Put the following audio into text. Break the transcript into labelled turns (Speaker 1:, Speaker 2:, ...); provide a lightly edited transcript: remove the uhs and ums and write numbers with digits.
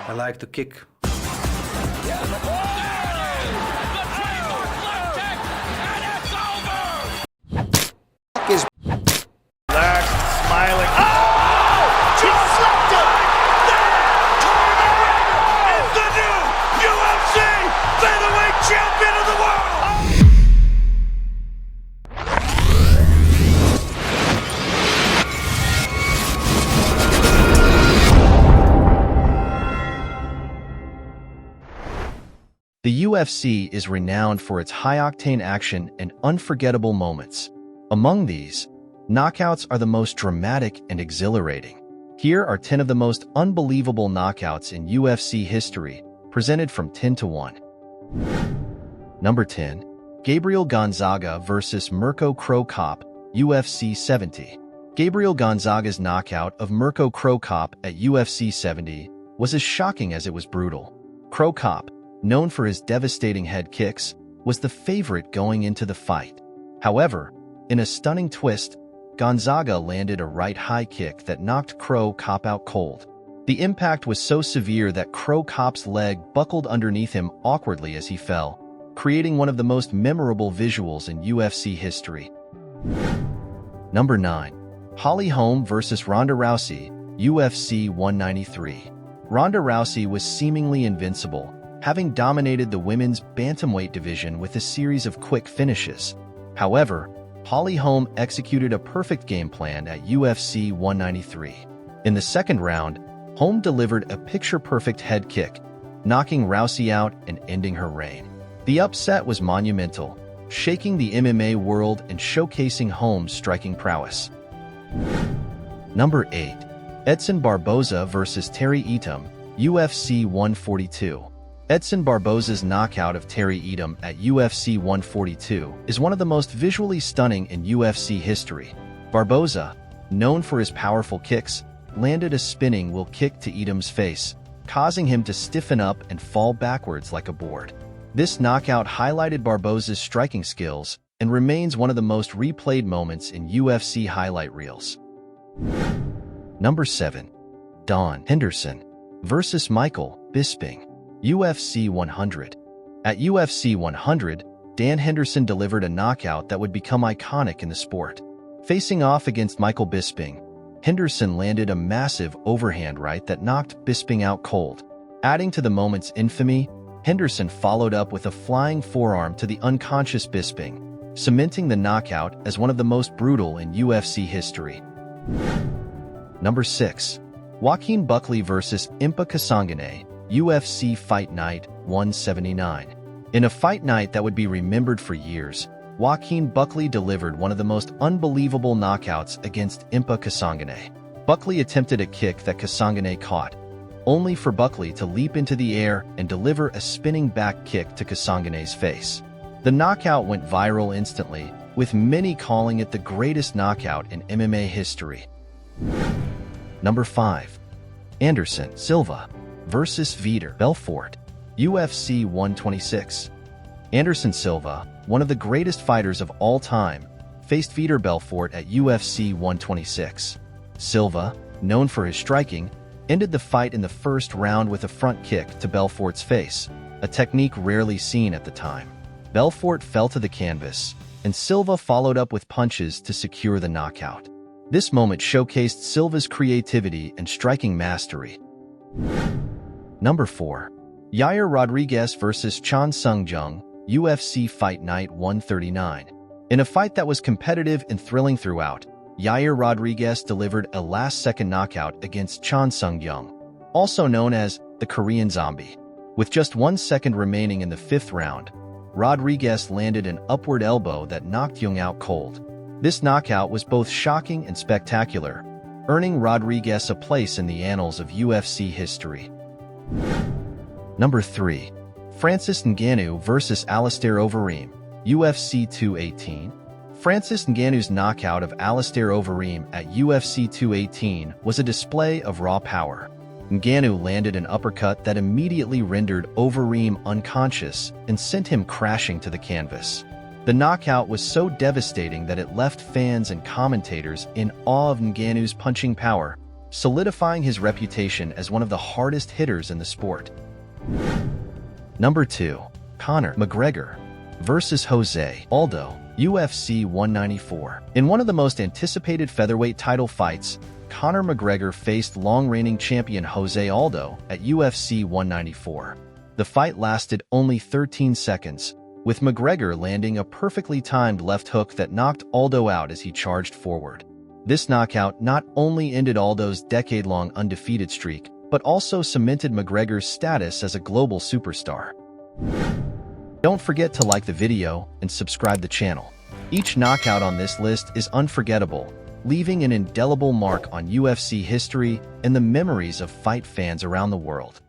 Speaker 1: I like to kick.
Speaker 2: Is
Speaker 3: relaxed, smiling. Oh!
Speaker 2: he slapped him!
Speaker 3: Conor McGregor is the new UFC featherweight champion of the world!
Speaker 4: The UFC is renowned for its high-octane action and unforgettable moments. Among these, knockouts are the most dramatic and exhilarating. Here are 10 of the most unbelievable knockouts in UFC history, presented from 10 to 1. Number 10. Gabriel Gonzaga vs. Mirko Cro Cop, UFC 70. Gabriel Gonzaga's knockout of Mirko Cro Cop at UFC 70 was as shocking as it was brutal. Cro Cop, known for his devastating head kicks, was the favorite going into the fight. However, in a stunning twist, Gonzaga landed a right high kick that knocked Cro Cop out cold. The impact was so severe that Cro Cop's leg buckled underneath him awkwardly as he fell, creating one of the most memorable visuals in UFC history. Number 9. Holm vs. Ronda Rousey, UFC 193. Ronda Rousey was seemingly invincible, having dominated the women's bantamweight division with a series of quick finishes. However, Holm executed a perfect game plan at UFC 193. In the second round, Holm delivered a picture-perfect head kick, knocking Rousey out and ending her reign. The upset was monumental, shaking the MMA world and showcasing Holm's striking prowess. Number 8. Edson Barboza vs. Etim, UFC 142. Edson Barboza's knockout of Etim at UFC 142 is one of the most visually stunning in UFC history. Barboza, known for his powerful kicks, landed a spinning will kick to Etim's face, causing him to stiffen up and fall backwards like a board. This knockout highlighted Barboza's striking skills and remains one of the most replayed moments in UFC highlight reels. Number 7. Henderson vs. Micheal, Bisping, UFC 100. At UFC 100, Dan Henderson delivered a knockout that would become iconic in the sport. Facing off against Micheal Bisping, Henderson landed a massive overhand right that knocked Bisping out cold. Adding to the moment's infamy, Henderson followed up with a flying forearm to the unconscious Bisping, cementing the knockout as one of the most brutal in UFC history. Number 6. Joaquin Buckley vs. Impa Kasanganay, UFC Fight Night 179. In a fight night that would be remembered for years, Joaquin Buckley delivered one of the most unbelievable knockouts against Impa Kasanganay. Buckley attempted a kick that Kasanganay caught, only for Buckley to leap into the air and deliver a spinning back kick to Kasanganay's face. The knockout went viral instantly, with many calling it the greatest knockout in MMA history. Number 5. Silva vs. Vitor, Belfort, UFC 126. Anderson Silva, one of the greatest fighters of all time, faced Vitor Belfort at UFC 126. Silva, known for his striking, ended the fight in the first round with a front kick to Belfort's face, a technique rarely seen at the time. Belfort fell to the canvas, and Silva followed up with punches to secure the knockout. This moment showcased Silva's creativity and striking mastery. Number 4. Yair Rodriguez vs. Chan Sung Jung, UFC Fight Night 139. In a fight that was competitive and thrilling throughout, Yair Rodriguez delivered a last-second knockout against Chan Sung Jung, also known as the Korean Zombie. With just 1 second remaining in the 5th round, Rodriguez landed an upward elbow that knocked Jung out cold. This knockout was both shocking and spectacular, earning Rodriguez a place in the annals of UFC history. Number 3. Francis Ngannou vs. Alistair Overeem, UFC 218. Francis Ngannou's knockout of Alistair Overeem at UFC 218 was a display of raw power. Ngannou landed an uppercut that immediately rendered Overeem unconscious and sent him crashing to the canvas. The knockout was so devastating that it left fans and commentators in awe of Ngannou's punching power, solidifying his reputation as one of the hardest hitters in the sport. Number 2. Conor McGregor versus Jose Aldo, UFC 194. In one of the most anticipated featherweight title fights, Conor McGregor faced long-reigning champion Jose Aldo at UFC 194. The fight lasted only 13 seconds, with McGregor landing a perfectly timed left hook that knocked Aldo out as he charged forward. This knockout not only ended Aldo's decade-long undefeated streak, but also cemented McGregor's status as a global superstar. Don't forget to like the video and subscribe the channel. Each knockout on this list is unforgettable, leaving an indelible mark on UFC history and the memories of fight fans around the world.